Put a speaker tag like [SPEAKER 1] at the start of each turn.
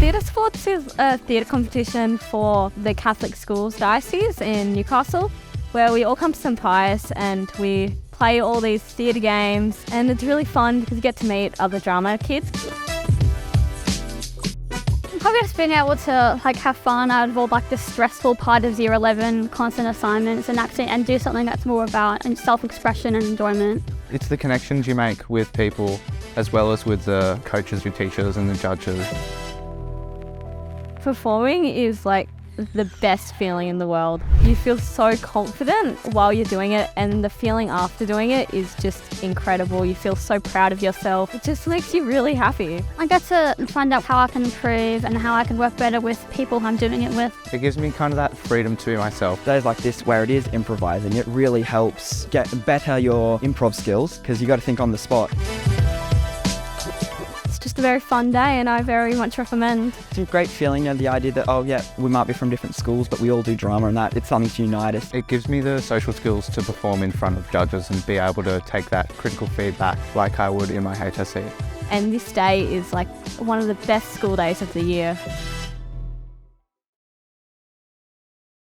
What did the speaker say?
[SPEAKER 1] TheatreSports is a theatre competition for the Catholic schools diocese in Newcastle, where we all come to Pius and we play all these theatre games, and it's really fun because you get to meet other drama kids.
[SPEAKER 2] Probably just being able to have fun out of all the stressful part of year 11, constant assignments, and do something that's more about self-expression and enjoyment.
[SPEAKER 3] It's the connections you make with people, as well as with the coaches, your teachers and the judges.
[SPEAKER 1] Performing is the best feeling in the world. You feel so confident while you're doing it, and the feeling after doing it is just incredible. You feel so proud of yourself. It just makes you really happy.
[SPEAKER 2] I get to find out how I can improve and how I can work better with people I'm doing it with.
[SPEAKER 3] It gives me kind of that freedom to be myself.
[SPEAKER 4] Days like this where it is improvising, it really helps get better your improv skills because you got to think on the spot.
[SPEAKER 1] It's just a very fun day and I very much recommend.
[SPEAKER 4] It's a great feeling, the idea that, oh yeah, we might be from different schools, but we all do drama and that it's something to unite us.
[SPEAKER 3] It gives me the social skills to perform in front of judges and be able to take that critical feedback like I would in my HSC.
[SPEAKER 1] And this day is one of the best school days of the year.